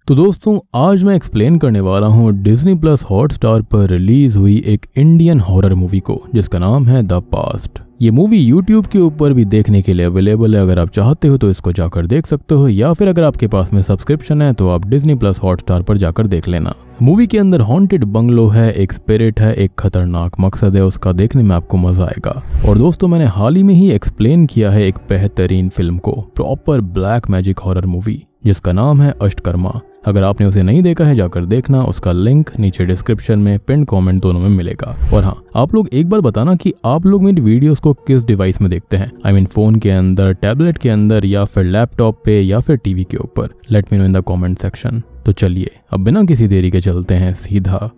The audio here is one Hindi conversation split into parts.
तो दोस्तों आज मैं एक्सप्लेन करने वाला हूँ डिज्नी प्लस हॉटस्टार पर रिलीज हुई एक इंडियन हॉरर मूवी को जिसका नाम है द पास्ट। ये मूवी YouTube के ऊपर भी देखने के लिए अवेलेबल है। अगर आप चाहते हो तो इसको जाकर देख सकते हो, या फिर अगर आपके पास में सब्सक्रिप्शन है तो आप डिज्नी प्लस हॉटस्टार पर जाकर देख लेना। मूवी के अंदर हॉन्टेड बंगलो है, एक स्पिरिट है, एक खतरनाक मकसद है, उसका देखने में आपको मजा आएगा। और दोस्तों मैंने हाल ही में ही एक्सप्लेन किया है एक बेहतरीन फिल्म को, proper black magic horror movie जिसका नाम है अष्टकर्मा। अगर आपने उसे नहीं देखा है जाकर देखना, उसका लिंक नीचे डिस्क्रिप्शन में पिन कमेंट दोनों में मिलेगा। और हाँ, आप लोग एक बार बताना कि आप लोग मेरी वीडियोस को किस डिवाइस में देखते हैं, I mean फोन के अंदर, टैबलेट के अंदर, या फिर लैपटॉप पे, या फिर टीवी के ऊपर। Let me know in the comment section. तो चलिए अब बिना किसी देरी के चलते हैं सीधा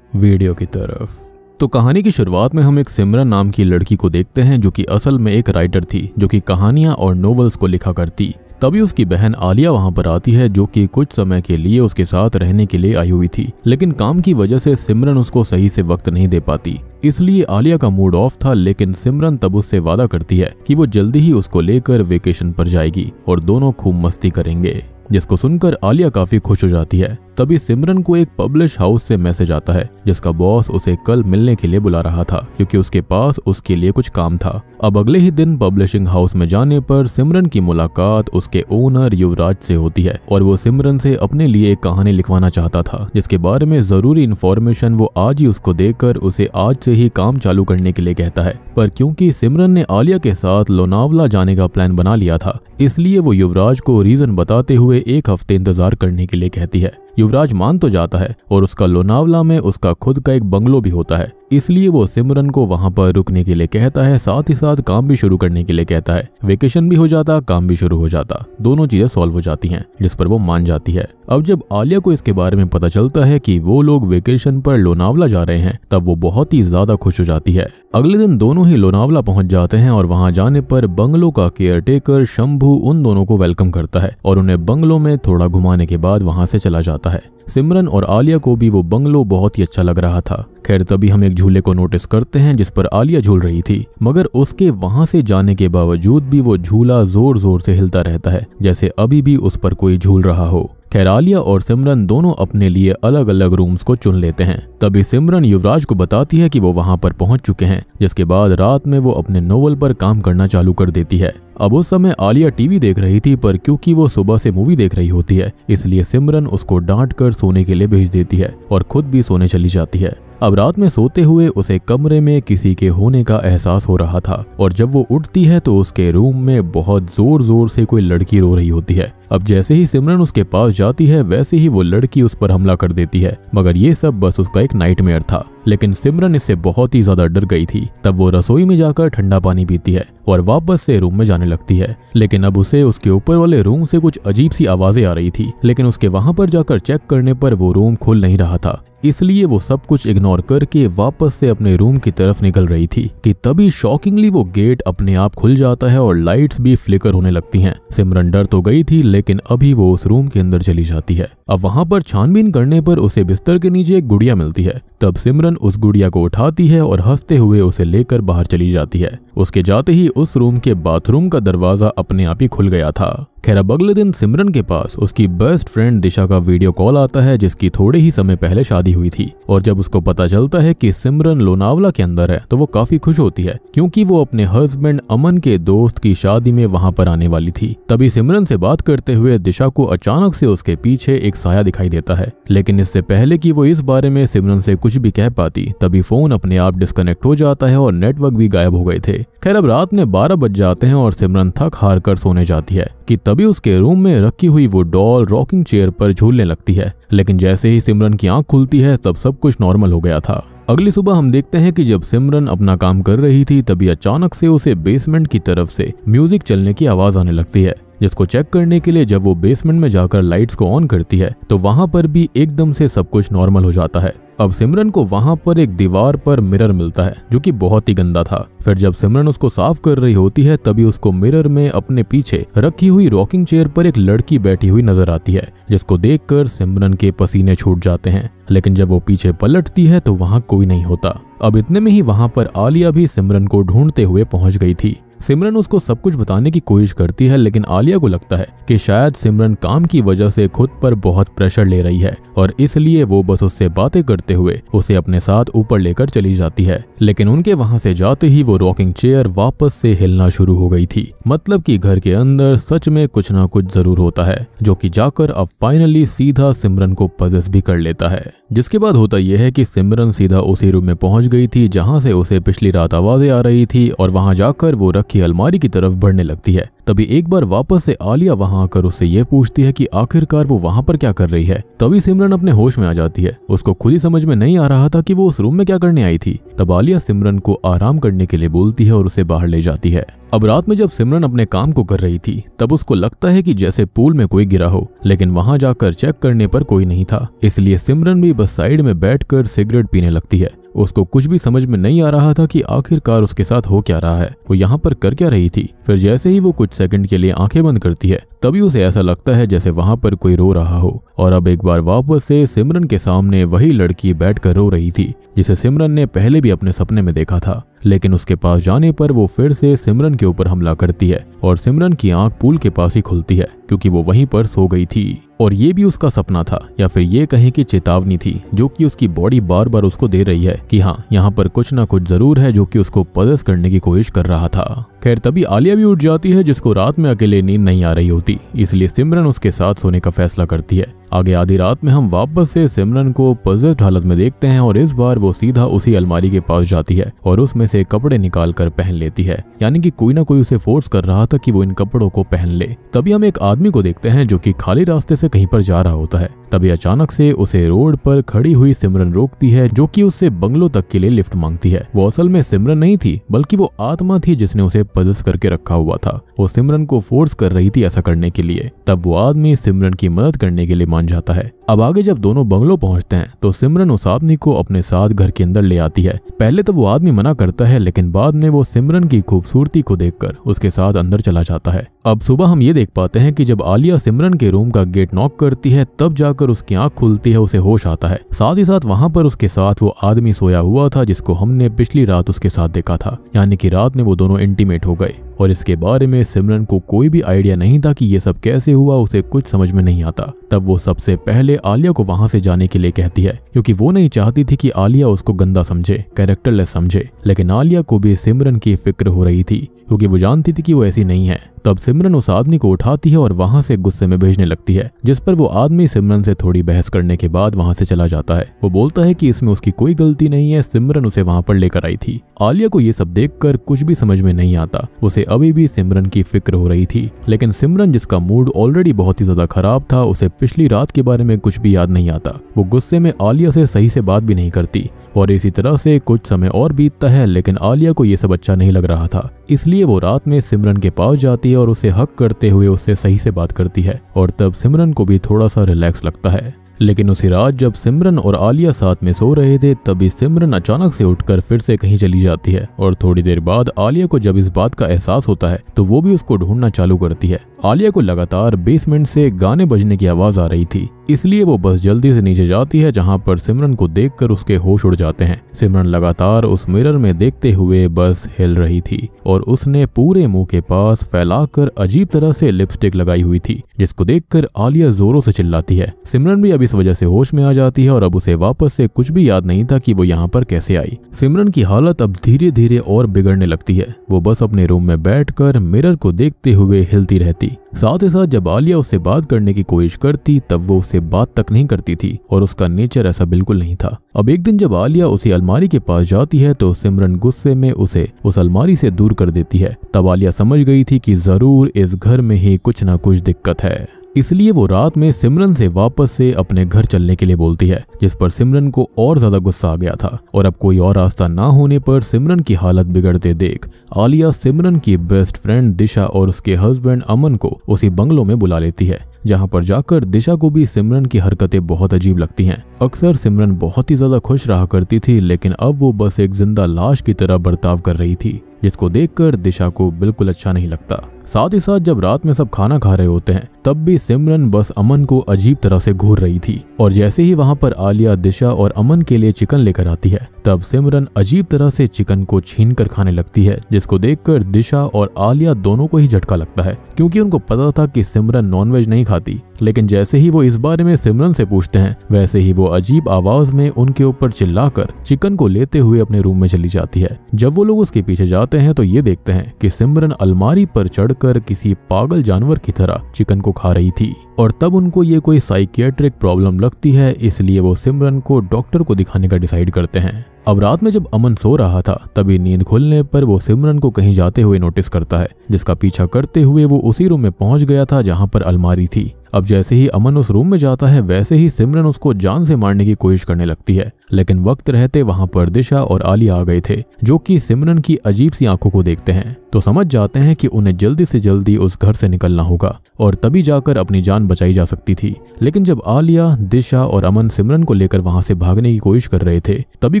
वीडियो की तरफ। तो कहानी की शुरुआत में हम एक सिमरन नाम की लड़की को देखते हैं जो कि असल में एक राइटर थी जो कि कहानियां और नॉवेल्स को लिखा करती। तभी उसकी बहन आलिया वहां पर आती है जो कि कुछ समय के लिए उसके साथ रहने के लिए आई हुई थी, लेकिन काम की वजह से सिमरन उसको सही से वक्त नहीं दे पाती। इसलिए आलिया का मूड ऑफ था, लेकिन सिमरन तब उससे वादा करती है कि वो जल्दी ही उसको लेकर वेकेशन पर जाएगी और दोनों खूब मस्ती करेंगे, जिसको सुनकर आलिया काफी खुश हो जाती है। तभी सिमरन को एक पब्लिश हाउस से मैसेज आता है जिसका बॉस उसे कल मिलने के लिए बुला रहा था क्योंकि उसके पास उसके लिए कुछ काम था। अब अगले ही दिन पब्लिशिंग हाउस में जाने पर सिमरन की मुलाकात उसके ओनर युवराज से होती है और वो सिमरन से अपने लिए एक कहानी लिखवाना चाहता था जिसके बारे में जरूरी इन्फॉर्मेशन वो आज ही उसको देकर उसे आज से ही काम चालू करने के लिए कहता है। पर क्योंकि सिमरन ने आलिया के साथ लोनावला जाने का प्लान बना लिया था, इसलिए वो युवराज को रीजन बताते हुए एक हफ्ते इंतजार करने के लिए कहती है। युवराज मान तो जाता है और उसका लोनावला में उसका खुद का एक बंगलो भी होता है, इसलिए वो सिमरन को वहां पर रुकने के लिए कहता है, साथ ही साथ काम भी शुरू करने के लिए कहता है। वेकेशन भी हो जाता, काम भी शुरू हो जाता, दोनों चीजें सॉल्व हो जाती हैं, जिस पर वो मान जाती है। अब जब आलिया को इसके बारे में पता चलता है कि वो लोग वेकेशन पर लोनावला जा रहे हैं, तब वो बहुत ही ज्यादा खुश हो जाती है। अगले दिन दोनों ही लोनावला पहुंच जाते हैं और वहां जाने पर बंगलो का केयरटेकर शंभू उन दोनों को वेलकम करता है और उन्हें बंगलो में थोड़ा घुमाने के बाद वहां से चला जाता है। सिमरन और आलिया को भी वो बंगलो बहुत ही अच्छा लग रहा था। खैर तभी हम एक झूले को नोटिस करते हैं जिस पर आलिया झूल रही थी, मगर उसके वहां से जाने के बावजूद भी वो झूला जोर जोर से हिलता रहता है जैसे अभी भी उस पर कोई झूल रहा हो। खैर आलिया और सिमरन दोनों अपने लिए अलग अलग रूम्स को चुन लेते हैं। तभी सिमरन युवराज को बताती है कि वो वहां पर पहुंच चुके हैं, जिसके बाद रात में वो अपने नोवेल पर काम करना चालू कर देती है। अब उस समय आलिया टीवी देख रही थी, पर क्योंकि वो सुबह से मूवी देख रही होती है, इसलिए सिमरन उसको डांट कर सोने के लिए भेज देती है और खुद भी सोने चली जाती है। अब रात में सोते हुए उसे कमरे में किसी के होने का एहसास हो रहा था और जब वो उठती है तो उसके रूम में बहुत जोर जोर से कोई लड़की रो रही होती है। अब जैसे ही सिमरन उसके पास जाती है वैसे ही वो लड़की उस पर हमला कर देती है, मगर ये सब बस उसका एक नाइटमेयर था। लेकिन सिमरन इससे बहुत ही ज्यादा डर गई थी। तब वो रसोई में जाकर ठंडा पानी पीती है और वापस से रूम में जाने लगती है, लेकिन अब उसे उसके ऊपर वाले रूम से कुछ अजीब सी आवाजें आ रही थी। लेकिन उसके वहां पर जाकर चेक करने पर वो रूम खुल नहीं रहा था, इसलिए वो सब कुछ इग्नोर करके वापस से अपने रूम की तरफ निकल रही थी कि तभी शॉकिंगली वो गेट अपने आप खुल जाता है और लाइट्स भी फ्लिकर होने लगती हैं। सिमरन डर तो गई थी, लेकिन अभी वो उस रूम के अंदर चली जाती है। अब वहां पर छानबीन करने पर उसे बिस्तर के नीचे एक गुड़िया मिलती है। तब सिमरन उस गुड़िया को उठाती है और हंसते हुए उसे लेकर बाहर चली जाती है। उसके जाते ही उस रूम के बाथरूम का दरवाजा अपने आप ही खुल गया था। खैर अब अगले दिन सिमरन के पास उसकी बेस्ट फ्रेंड दिशा का वीडियो कॉल आता है जिसकी थोड़े ही समय पहले शादी हुई थी, और जब उसको पता चलता है कि सिमरन लोनावला के अंदर है तो वो काफी खुश होती है क्योंकि वो अपने हस्बैंड अमन के दोस्त की शादी में वहां पर आने वाली थी। तभी सिमरन से बात करते हुए दिशा को अचानक से उसके पीछे एक साया दिखाई देता है, लेकिन इससे पहले कि वो इस बारे में सिमरन से कुछ भी कह पाती तभी फोन अपने आप डिस्कनेक्ट हो जाता है और नेटवर्क भी गायब हो गए थे। खैर अब रात में 12 बज जाते हैं और सिमरन थक हार कर सोने जाती है कि तभी उसके रूम में रखी हुई वो डॉल रॉकिंग चेयर पर झूलने लगती है। लेकिन जैसे ही सिमरन की आंख खुलती है तब सब कुछ नॉर्मल हो गया था। अगली सुबह हम देखते हैं कि जब सिमरन अपना काम कर रही थी तभी अचानक से उसे बेसमेंट की तरफ से म्यूजिक चलने की आवाज आने लगती है, जिसको चेक करने के लिए जब वो बेसमेंट में जाकर लाइट्स को ऑन करती है तो वहां पर भी एकदम से सब कुछ नॉर्मल हो जाता है। अब सिमरन को वहां पर एक दीवार पर मिरर मिलता है जो कि बहुत ही गंदा था। फिर जब सिमरन उसको साफ कर रही होती है तभी उसको मिरर में अपने पीछे रखी हुई रॉकिंग चेयर पर एक लड़की बैठी हुई नजर आती है, जिसको देखकर सिमरन के पसीने छूट जाते हैं। लेकिन जब वो पीछे पलटती है तो वहां कोई नहीं होता। अब इतने में ही वहां पर आलिया भी सिमरन को ढूंढते हुए पहुंच गई थी। सिमरन उसको सब कुछ बताने की कोशिश करती है, लेकिन आलिया को लगता है कि शायद सिमरन काम की वजह से खुद पर बहुत प्रेशर ले रही है और इसलिए वो बस उससे बातें करते हुए उसे अपने साथ ऊपर लेकर चली जाती है। लेकिन उनके वहां से जाते ही वो रॉकिंग चेयर वापस से हिलना शुरू हो गई थी। मतलब कि घर के अंदर सच में कुछ ना कुछ जरूर होता है, जो कि जाकर अब फाइनली सीधा सिमरन को पजेस भी कर लेता है। जिसके बाद होता यह है कि सिमरन सीधा उसी रूम में पहुंच गई थी जहां से उसे पिछली रात आवाजें आ रही थी और वहां जाकर वो रखी अलमारी की तरफ बढ़ने लगती है। तभी एक बार वापस से आलिया वहां आकर उससे ये पूछती है कि आखिरकार वो वहां पर क्या कर रही है। तभी सिमरन अपने होश में आ जाती है। उसको खुद ही समझ में नहीं आ रहा था कि वो उस रूम में क्या करने आई थी। तब आलिया सिमरन को आराम करने के लिए बोलती है और उसे बाहर ले जाती है। अब रात में जब सिमरन अपने काम को कर रही थी तब उसको लगता है कि जैसे पूल में कोई गिरा हो, लेकिन वहां जाकर चेक करने पर कोई नहीं था। इसलिए सिमरन भी बस साइड में बैठकर सिगरेट पीने लगती है। उसको कुछ भी समझ में नहीं आ रहा था कि आखिरकार उसके साथ हो क्या रहा है, वो यहाँ पर कर क्या रही थी। फिर जैसे ही वो कुछ सेकंड के लिए आंखें बंद करती है तभी उसे ऐसा लगता है जैसे वहां पर कोई रो रहा हो। और अब एक बार वापस से सिमरन के सामने वही लड़की बैठकर रो रही थी जिसे सिमरन ने पहले भी अपने सपने में देखा था। लेकिन उसके पास जाने पर वो फिर से सिमरन के ऊपर हमला करती है और सिमरन की आंख पूल के पास ही खुलती है क्योंकि वो वहीं पर सो गई थी। और ये भी उसका सपना था या फिर ये कहें कि चेतावनी थी जो कि उसकी बॉडी बार बार उसको दे रही है कि हाँ, यहाँ पर कुछ ना कुछ जरूर है जो कि उसको पजेस करने की कोशिश कर रहा था। खैर तभी आलिया भी उठ जाती है जिसको रात में अकेले नींद नहीं आ रही होती, इसलिए सिमरन उसके साथ सोने का फैसला करती है। आगे आधी रात में हम वापस से सिमरन को पजेस्ड हालत में देखते हैं और इस बार वो सीधा उसी अलमारी के पास जाती है और उसमें से कपड़े निकाल कर पहन लेती है। यानी कि कोई ना कोई उसे फोर्स कर रहा था कि वो इन कपड़ों को पहन ले। तभी हम एक आदमी को देखते हैं जो कि खाली रास्ते से कहीं पर जा रहा होता है। तभी अचानक से उसे रोड पर खड़ी हुई सिमरन रोकती है जो कि उससे बंगलों तक के लिए लिफ्ट मांगती है। वो असल में सिमरन नहीं थी बल्कि वो आत्मा थी जिसने उसे पजेस करके रखा हुआ था। वो सिमरन को फोर्स कर रही थी ऐसा करने के लिए। तब वो आदमी सिमरन की मदद करने के लिए मान जाता है। अब आगे जब दोनों बंगलों पहुंचते हैं तो सिमरन उस आदमी को अपने साथ घर के अंदर ले आती है। पहले तो वो आदमी मना करता है लेकिन बाद में वो सिमरन की खूबसूरती को देखकर उसके साथ अंदर चला जाता है। अब सुबह हम ये देख पाते हैं कि जब आलिया सिमरन के रूम का गेट नॉक करती है तब जाकर उसकी आंख खुलती है, उसे होश आता है। साथ ही साथ वहां पर उसके साथ वो आदमी सोया हुआ था जिसको हमने पिछली रात उसके साथ देखा था। यानी कि रात में वो दोनों इंटीमेट हो गए और इसके बारे में सिमरन को कोई भी आइडिया नहीं था कि ये सब कैसे हुआ, उसे कुछ समझ में नहीं आता। तब वो सबसे पहले आलिया को वहां से जाने के लिए कहती है क्योंकि वो नहीं चाहती थी कि आलिया उसको गंदा समझे, कैरेक्टरलेस समझे। लेकिन आलिया को भी सिमरन की फिक्र हो रही थी क्योंकि वो जानती थी कि वो ऐसी नहीं है। तब सिमरन उस आदमी को उठाती है और वहां से गुस्से में भेजने लगती है, जिस पर वो आदमी सिमरन से थोड़ी बहस करने के बाद वहां से चला जाता है। वो बोलता है कि इसमें उसकी कोई गलती नहीं है, सिमरन उसे वहां पर लेकर आई थी। आलिया को ये सब देखकर कुछ भी समझ में नहीं आता। उसे अभी भी सिमरन की फिक्र हो रही थी। लेकिन सिमरन जिसका मूड ऑलरेडी बहुत ही ज्यादा खराब था, उसे पिछली रात के बारे में कुछ भी याद नहीं आता। वो गुस्से में आलिया से सही से बात भी नहीं करती और इसी तरह से कुछ समय और बीतता है। लेकिन आलिया को ये सब अच्छा नहीं लग रहा था, इसलिए वो रात में सिमरन के पास जाती है और उसे हक करते हुए उससे सही से बात करती है और तब सिमरन को भी थोड़ा सा रिलैक्स लगता है। लेकिन उसी रात जब सिमरन और आलिया साथ में सो रहे थे तभी सिमरन अचानक से उठकर फिर से कहीं चली जाती है और थोड़ी देर बाद आलिया को जब इस बात का एहसास होता है तो वो भी उसको ढूंढना चालू करती है। आलिया को लगातार बेसमेंट से गाने बजने की आवाज आ रही थी, इसलिए वो बस जल्दी से नीचे जाती है जहां पर सिमरन को देखकर उसके होश उड़ जाते हैं। सिमरन लगातार उस मिरर में देखते हुए बस हिल रही थी और उसने पूरे मुंह के पास फैलाकर अजीब तरह से लिपस्टिक लगाई हुई थी, जिसको देखकर आलिया जोरों से चिल्लाती है। सिमरन भी अब इस वजह से होश में आ जाती है और अब उसे वापस से कुछ भी याद नहीं था कि वो यहाँ पर कैसे आई। सिमरन की हालत अब धीरे धीरे और बिगड़ने लगती है। वो बस अपने रूम में बैठकर मिरर को देखते हुए हिलती रहती। साथ ही साथ जब आलिया उससे बात करने की कोशिश करती तब वो उससे बात तक नहीं करती थी और उसका नेचर ऐसा बिल्कुल नहीं था। अब एक दिन जब आलिया उसी अलमारी के पास जाती है तो सिमरन गुस्से में उसे उस अलमारी से दूर कर देती है। तब आलिया समझ गई थी कि जरूर इस घर में ही कुछ ना कुछ दिक्कत है, इसलिए वो रात में सिमरन से वापस से अपने घर चलने के लिए बोलती है, जिस पर सिमरन को और ज्यादा गुस्सा आ गया था। और अब कोई और रास्ता ना होने पर सिमरन की हालत बिगड़ते देख आलिया सिमरन की बेस्ट फ्रेंड दिशा और उसके हस्बैंड अमन को उसी बंगलों में बुला लेती है, जहां पर जाकर दिशा को भी सिमरन की हरकतें बहुत अजीब लगती हैं। अक्सर सिमरन बहुत ही ज्यादा खुश रहा करती थी, लेकिन अब वो बस एक जिंदा लाश की तरह बर्ताव कर रही थी, जिसको देखकर दिशा को बिल्कुल अच्छा नहीं लगता। साथ ही साथ जब रात में सब खाना खा रहे होते हैं तब भी सिमरन बस अमन को अजीब तरह से घूर रही थी और जैसे ही वहां पर आलिया दिशा और अमन के लिए चिकन लेकर आती है तब सिमरन अजीब तरह से चिकन को छीन कर खाने लगती है, जिसको देखकर दिशा और आलिया दोनों को ही झटका लगता है, क्योंकि उनको पता था कि सिमरन नॉनवेज नहीं खाती। लेकिन जैसे ही वो इस बारे में सिमरन से पूछते हैं, वैसे ही वो अजीब आवाज में उनके ऊपर चिल्लाकर चिकन को लेते हुए अपने रूम में चली जाती है। जब वो लोग उसके पीछे जाते हैं तो ये देखते हैं कि सिमरन अलमारी पर चढ़कर किसी पागल जानवर की तरह चिकन को खा रही थी, और तब उनको ये कोई साइकियाट्रिक प्रॉब्लम लगती है, इसलिए वो सिमरन को डॉक्टर को दिखाने का डिसाइड करते हैं। अब रात में जब अमन सो रहा था, तभी नींद खुलने पर वो सिमरन को कहीं जाते हुए नोटिस करता है, जिसका पीछा करते हुए वो उसी रूम में पहुंच गया था जहां पर अलमारी थी। अब जैसे ही अमन उस रूम में जाता है, वैसे ही सिमरन उसको जान से मारने की कोशिश करने लगती है, लेकिन वक्त रहते वहां पर दिशा और आलिया आ गए थे, जो कि सिमरन की अजीब सी आंखों को देखते हैं तो समझ जाते हैं कि उन्हें जल्दी से जल्दी उस घर से निकलना होगा और तभी जाकर अपनी जान बचाई जा सकती थी। लेकिन जब आलिया, दिशा और अमन सिमरन को लेकर वहां से भागने की कोशिश कर रहे थे, तभी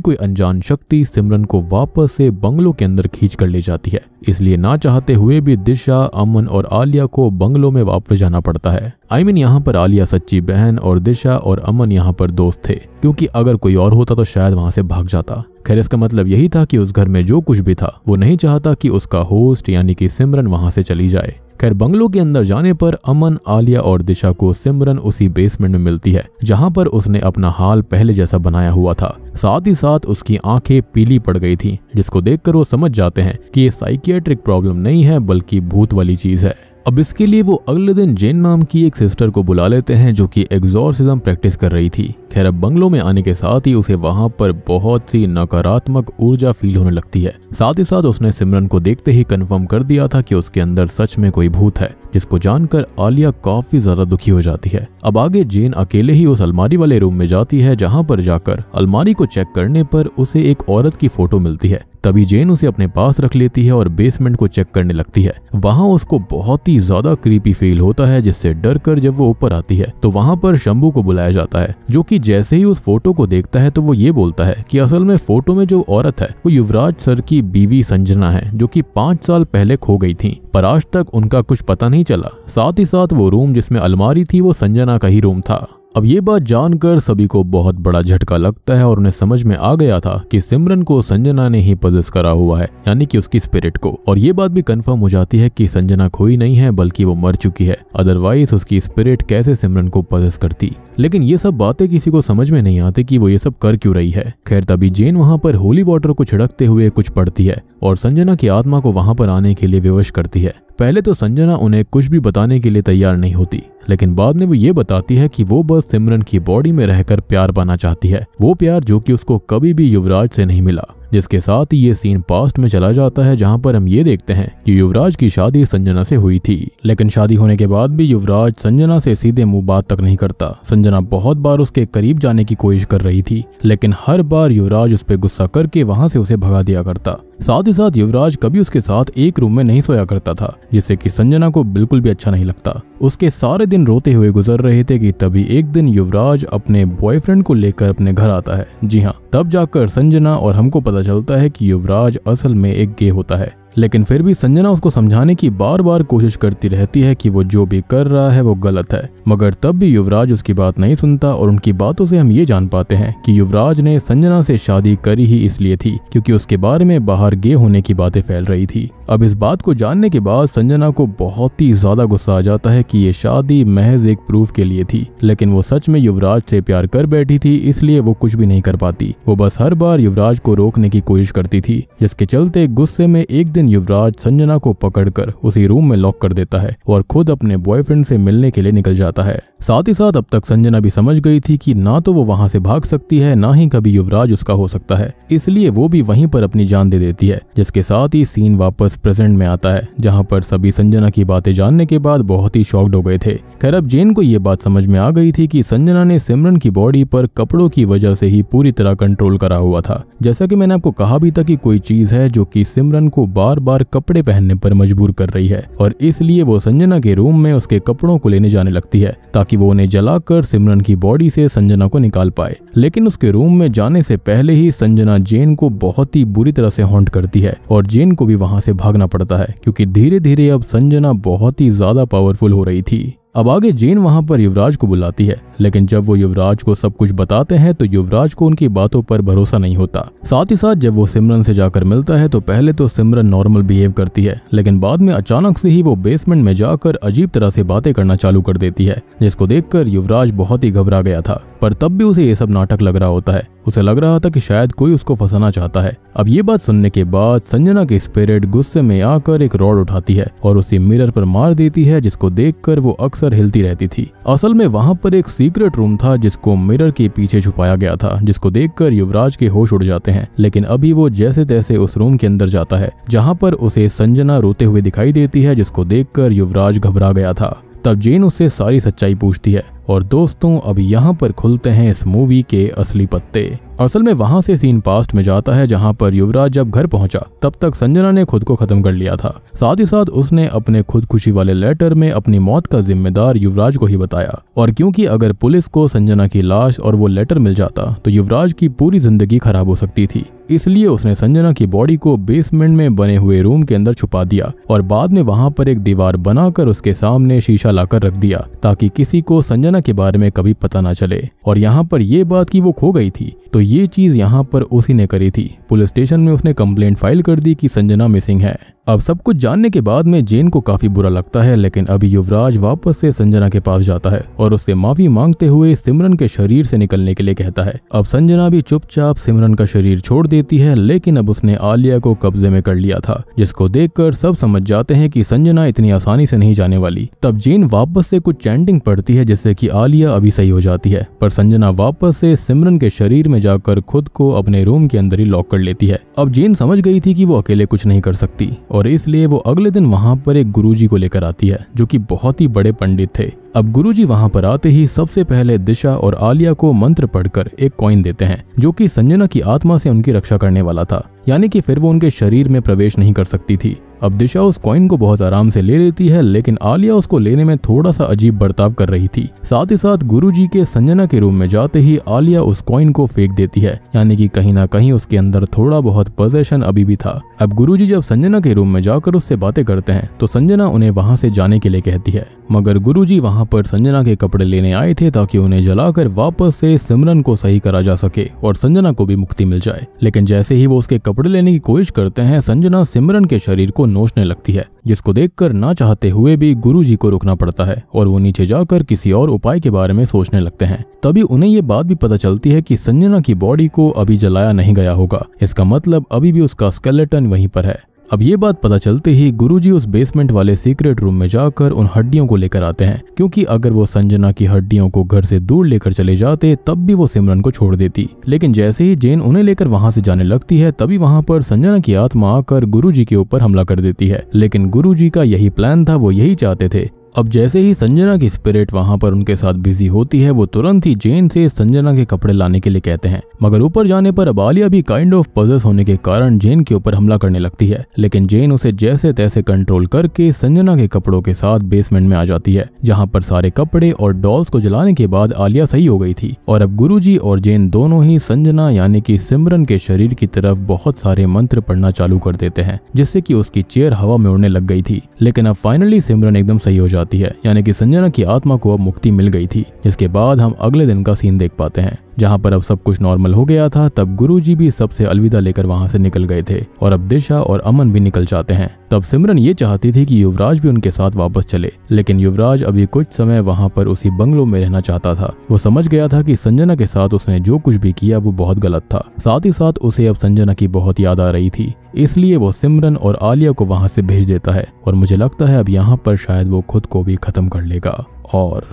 कोई अनजान शक्ति सिमरन को वापस से बंगलो के अंदर खींच कर ले जाती है। इसलिए ना चाहते हुए भी दिशा, अमन और आलिया को बंगलो में वापस जाना पड़ता है। यहाँ पर आलिया सच्ची बहन और दिशा और अमन यहाँ पर दोस्त थे, क्योंकि अगर कोई और होता तो शायद वहां से भाग जाता। खैर, इसका मतलब यही था कि उस घर में जो कुछ भी था वो नहीं चाहता कि उसका होस्ट यानी कि सिमरन वहां से चली जाए। खैर, बंगलो के अंदर जाने पर अमन, आलिया और दिशा को सिमरन उसी बेसमेंट में मिलती है जहां पर उसने अपना हाल पहले जैसा बनाया हुआ था। साथ ही साथ उसकी आंखें पीली पड़ गई थी, जिसको देखकर वो समझ जाते हैं कि ये साइकियाट्रिक प्रॉब्लम नहीं है बल्कि भूत वाली चीज है। अब इसके लिए वो अगले दिन जेन नाम की एक सिस्टर को बुला लेते हैं, जो कि एग्जॉर्सिज्म प्रैक्टिस कर रही थी। खैर, अब बंगलो में आने के साथ ही उसे वहां पर बहुत सी नकारात्मक ऊर्जा फील होने लगती है। साथ ही साथ उसने सिमरन को देखते ही कंफर्म कर दिया था कि उसके अंदर सच में कोई भूत है, जिसको जानकर आलिया काफी ज्यादा दुखी हो जाती है। अब आगे जेन अकेले ही उस अलमारी वाले रूम में जाती है, जहां पर जाकर अलमारी को चेक करने पर उसे एक औरत की फोटो मिलती है। तभी जेन उसे अपने पास रख लेती है और बेसमेंट को चेक करने लगती है। वहां उसको बहुत ही ज्यादा क्रीपी फील होता है, जिससे डर कर जब वो ऊपर आती है तो वहां पर शंभू को बुलाया जाता है, जो कि जैसे ही उस फोटो को देखता है तो वो ये बोलता है कि असल में फोटो में जो औरत है वो युवराज सर की बीवी संजना है, जो कि 5 साल पहले खो गई थी, पर आज तक उनका कुछ पता नहीं चला। साथ ही साथ वो रूम जिसमें अलमारी थी वो संजना का ही रूम था। अब ये बात जानकर सभी को बहुत बड़ा झटका लगता है और उन्हें समझ में आ गया था कि सिमरन को संजना ने ही पजेस करा हुआ है, यानी कि उसकी स्पिरिट को। और ये बात भी कंफर्म हो जाती है कि संजना खोई नहीं है बल्कि वो मर चुकी है, अदरवाइज उसकी स्पिरिट कैसे सिमरन को पजेस करती। लेकिन ये सब बातें किसी को समझ में नहीं आती कि वो ये सब कर क्यों रही है। खैर, तभी जेन वहां पर होली वाटर को छिड़कते हुए कुछ पढ़ती है और संजना की आत्मा को वहां पर आने के लिए विवश करती है। पहले तो संजना उन्हें कुछ भी बताने के लिए तैयार नहीं होती, लेकिन बाद में वो ये बताती है कि वो बस सिमरन की बॉडी में रहकर प्यार पाना चाहती है, वो प्यार जो कि उसको कभी भी युवराज से नहीं मिला। जिसके साथ ही ये सीन पास्ट में चला जाता है, जहां पर हम ये देखते हैं कि युवराज की शादी संजना से हुई थी, लेकिन शादी होने के बाद भी युवराज संजना से सीधे मुंह बात तक नहीं करता। संजना बहुत बार उसके करीब जाने की कोशिश कर रही थी, लेकिन हर बार युवराज उस पर गुस्सा करके वहां से उसे भगा दिया करता। साथ ही साथ युवराज कभी उसके साथ एक रूम में नहीं सोया करता था, जिससे कि संजना को बिल्कुल भी अच्छा नहीं लगता। उसके सारे दिन रोते हुए गुजर रहे थे कि तभी एक दिन युवराज अपने बॉयफ्रेंड को लेकर अपने घर आता है। जी हाँ, तब जाकर संजना और हमको पता चलता है कि युवराज असल में एक गे होता है। लेकिन फिर भी संजना उसको समझाने की बार बार कोशिश करती रहती है कि वो जो भी कर रहा है वो गलत है, मगर तब भी युवराज उसकी बात नहीं सुनता। और उनकी बातों से हम ये जान पाते हैं कि युवराज ने संजना से शादी करी ही इसलिए थी क्योंकि उसके बारे में बाहर गे होने की बातें फैल रही थी। अब इस बात को जानने के बाद संजना को बहुत ही ज्यादा गुस्सा आ जाता है कि ये शादी महज एक प्रूफ के लिए थी, लेकिन वो सच में युवराज से प्यार कर बैठी थी, इसलिए वो कुछ भी नहीं कर पाती। वो बस हर बार युवराज को रोकने की कोशिश करती थी, जिसके चलते गुस्से में एक दिन युवराज संजना को पकड़कर उसी रूम में लॉक कर देता है और खुद अपने बॉयफ्रेंड से मिलने के लिए निकल जाता है। साथ ही साथ अब तक संजना भी समझ गई थी कि ना तो वो वहां से भाग सकती है, ना ही कभी युवराज उसका हो सकता है, इसलिए वो भी वहीं पर अपनी जान दे देती है। जिसके साथ ही सीन वापस प्रेजेंट में आता है, जहां पर सभी संजना की बातें जानने के बाद बहुत ही शॉक्ड हो गए थे। खैर, अब जेन को ये बात समझ में आ गई थी कि संजना ने सिमरन की बॉडी पर कपड़ों की वजह से ही पूरी तरह कंट्रोल करा हुआ था। जैसा कि मैंने आपको कहा भी था कि कोई चीज है जो कि सिमरन को बार बार कपड़े पहनने पर मजबूर कर रही है, और इसलिए वो संजना के रूम में उसके कपड़ों को लेने जाने लगती है ताकि वो उन्हें जलाकर सिमरन की बॉडी से संजना को निकाल पाए। लेकिन उसके रूम में जाने से पहले ही संजना जेन को बहुत ही बुरी तरह से हॉन्ट करती है और जेन को भी वहां से भागना पड़ता है, क्योंकि धीरे धीरे अब संजना बहुत ही ज्यादा पावरफुल हो रही थी। अब आगे जेन वहां पर युवराज को बुलाती है, लेकिन जब वो युवराज को सब कुछ बताते हैं तो युवराज को उनकी बातों पर भरोसा नहीं होता। साथ ही साथ जब वो सिमरन से जाकर मिलता है तो पहले तो सिमरन नॉर्मल बिहेव करती है, लेकिन बाद में अचानक से ही वो बेसमेंट में जाकर अजीब तरह से बातें करना चालू कर देती है, जिसको देखकर युवराज बहुत ही घबरा गया था। पर तब भी उसे ये सब नाटक लग रहा होता है। उसे लग रहा था कि शायद कोई उसको फंसाना चाहता है। अब ये बात सुनने के बाद संजना की स्पिरिट गुस्से में आकर एक रॉड उठाती है और उसे मिरर पर मार देती है, जिसको देखकर वो अक्सर हिलती रहती थी। असल में वहां पर एक सीक्रेट रूम था जिसको मिरर के पीछे छुपाया गया था, जिसको देखकर युवराज के होश उड़ जाते हैं। लेकिन अभी वो जैसे तैसे उस रूम के अंदर जाता है जहाँ पर उसे संजना रोते हुए दिखाई देती है, जिसको देखकर युवराज घबरा गया था। तब जेन उससे सारी सच्चाई पूछती है और दोस्तों अब यहाँ पर खुलते हैं इस मूवी के असली पत्ते। असल में वहां से सीन पास्ट में जाता है जहां पर युवराज जब घर पहुंचा तब तक संजना ने खुद को खत्म कर लिया था। साथ ही साथ उसने अपने खुदकुशी वाले लेटर में अपनी मौत का जिम्मेदार युवराज को ही बताया। और क्योंकि अगर पुलिस को संजना की लाश और वो लेटर मिल जाता तो युवराज की पूरी जिंदगी खराब हो सकती थी, इसलिए उसने संजना की बॉडी को बेसमेंट में बने हुए रूम के अंदर छुपा दिया और बाद में वहां पर एक दीवार बनाकर उसके सामने शीशा लाकर रख दिया ताकि किसी को संजना के बारे में कभी पता ना चले। और यहाँ पर ये बात कि वो खो गई थी तो ये चीज यहाँ पर उसी ने करी थी। पुलिस स्टेशन में उसने कंप्लेंट फाइल कर दी कि संजना मिसिंग है। अब सब कुछ जानने के बाद में जेन को काफी बुरा लगता है, लेकिन अभी युवराज वापस से संजना के पास जाता है और उससे माफी मांगते हुए सिमरन के शरीर से निकलने के लिए कहता है। अब संजना भी चुपचाप सिमरन का शरीर छोड़ देती है, लेकिन अब उसने आलिया को कब्जे में कर लिया था, जिसको देखकर सब समझ जाते हैं कि संजना इतनी आसानी से नहीं जाने वाली। तब जेन वापस से कुछ चैंटिंग पढ़ती है जिससे कि आलिया अभी सही हो जाती है, पर संजना वापस से सिमरन के शरीर में जाकर खुद को अपने रूम के अंदर ही लॉक कर लेती है। अब जेन समझ गई थी कि वो अकेले कुछ नहीं कर सकती और इसलिए वो अगले दिन वहां पर एक गुरुजी को लेकर आती है जो कि बहुत ही बड़े पंडित थे। अब गुरुजी वहां पर आते ही सबसे पहले दिशा और आलिया को मंत्र पढ़कर एक कॉइन देते हैं जो कि संजना की आत्मा से उनकी रक्षा करने वाला था, यानी कि फिर वो उनके शरीर में प्रवेश नहीं कर सकती थी। अब दिशा उस कॉइन को बहुत आराम से ले लेती है, लेकिन आलिया उसको लेने में थोड़ा सा अजीब बर्ताव कर रही थी। साथ ही साथ गुरुजी के संजना के रूम में जाते ही आलिया उस कॉइन को फेंक देती है, यानी कि कहीं ना कहीं उसके अंदर थोड़ा बहुत पोजेशन अभी भी था। अब गुरुजी जब संजना के रूम में जाकर उससे बातें करते हैं तो संजना उन्हें वहां से जाने के लिए कहती है, मगर गुरुजी वहां पर संजना के कपड़े लेने आए थे ताकि उन्हें जलाकर वापस से सिमरन को सही करा जा सके और संजना को भी मुक्ति मिल जाए। लेकिन जैसे ही वो उसके कपड़े लेने की कोशिश करते हैं संजना सिमरन के शरीर को नोचने लगती है, जिसको देखकर ना चाहते हुए भी गुरुजी को रुकना पड़ता है और वो नीचे जाकर किसी और उपाय के बारे में सोचने लगते हैं। तभी उन्हें ये बात भी पता चलती है कि संजना की बॉडी को अभी जलाया नहीं गया होगा, इसका मतलब अभी भी उसका स्केलेटन वहीं पर है। अब ये बात पता चलते ही गुरुजी उस बेसमेंट वाले सीक्रेट रूम में जाकर उन हड्डियों को लेकर आते हैं, क्योंकि अगर वो संजना की हड्डियों को घर से दूर लेकर चले जाते तब भी वो सिमरन को छोड़ देती। लेकिन जैसे ही जेन उन्हें लेकर वहां से जाने लगती है तभी वहां पर संजना की आत्मा आकर गुरुजी के ऊपर हमला कर देती है, लेकिन गुरुजी का यही प्लान था, वो यही चाहते थे। अब जैसे ही संजना की स्पिरिट वहां पर उनके साथ बिजी होती है वो तुरंत ही जेन से संजना के कपड़े लाने के लिए कहते हैं, मगर ऊपर जाने पर अब आलिया भी काइंड ऑफ पॉजेस होने के कारण जेन के ऊपर हमला करने लगती है, लेकिन जेन उसे जैसे तैसे कंट्रोल करके संजना के कपड़ों के साथ बेसमेंट में आ जाती है, जहां पर सारे कपड़े और डॉल्स को जलाने के बाद आलिया सही हो गई थी। और अब गुरुजी और जेन दोनों ही संजना यानी कि सिमरन के शरीर की तरफ बहुत सारे मंत्र पढ़ना चालू कर देते हैं, जिससे कि उसकी चेयर हवा में उड़ने लग गई थी। लेकिन अब फाइनली सिमरन एकदम सही हो जाती है, यानी कि संजना की आत्मा को अब मुक्ति मिल गई थी। जिसके बाद हम अगले दिन का सीन देख पाते हैं जहां पर अब सब कुछ नॉर्मल हो गया था। तब गुरुजी भी सबसे अलविदा लेकर वहां से निकल गए थे और अब दिशा और अमन भी निकल जाते हैं। तब सिमरन ये चाहती थी कि युवराज भी उनके साथ वापस चले, लेकिन युवराज अभी कुछ समय वहां पर उसी बंगलो में रहना चाहता था। वो समझ गया था कि संजना के साथ उसने जो कुछ भी किया वो बहुत गलत था। साथ ही साथ उसे अब संजना की बहुत याद आ रही थी, इसलिए वो सिमरन और आलिया को वहां से भेज देता है और मुझे लगता है अब यहाँ पर शायद वो खुद को भी खत्म कर लेगा। और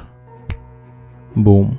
बूम,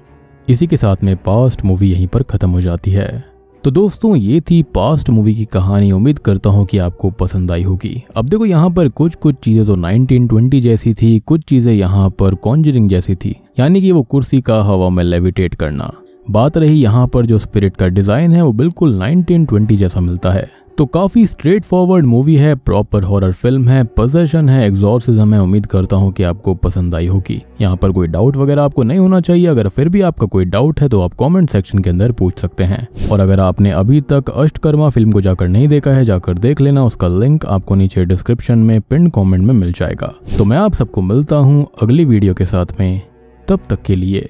इसी के साथ में पास्ट मूवी यहीं पर खत्म हो जाती है। तो दोस्तों ये थी पास्ट मूवी की कहानी। उम्मीद करता हूँ कि आपको पसंद आई होगी। अब देखो यहाँ पर कुछ चीजें तो 1920 जैसी थी, कुछ चीजें यहाँ पर कॉन्जरिंग जैसी थी, यानी कि वो कुर्सी का हवा में लेविटेट करना। बात रही यहाँ पर जो स्पिरिट का डिजाइन है वो बिल्कुल 1920 जैसा मिलता है। तो काफी स्ट्रेट फॉरवर्ड मूवी है, प्रॉपर हॉरर फिल्म है, पोजेशन है, एग्जॉर्सिज्म है। उम्मीद करता हूँ कि आपको पसंद आई होगी। यहाँ पर कोई डाउट वगैरह आपको नहीं होना चाहिए। अगर फिर भी आपका कोई डाउट है तो आप कमेंट सेक्शन के अंदर पूछ सकते हैं। और अगर आपने अभी तक अष्टकर्मा फिल्म को जाकर नहीं देखा है, जाकर देख लेना। उसका लिंक आपको नीचे डिस्क्रिप्शन में पिन कॉमेंट में मिल जाएगा। तो मैं आप सबको मिलता हूँ अगली वीडियो के साथ में, तब तक के लिए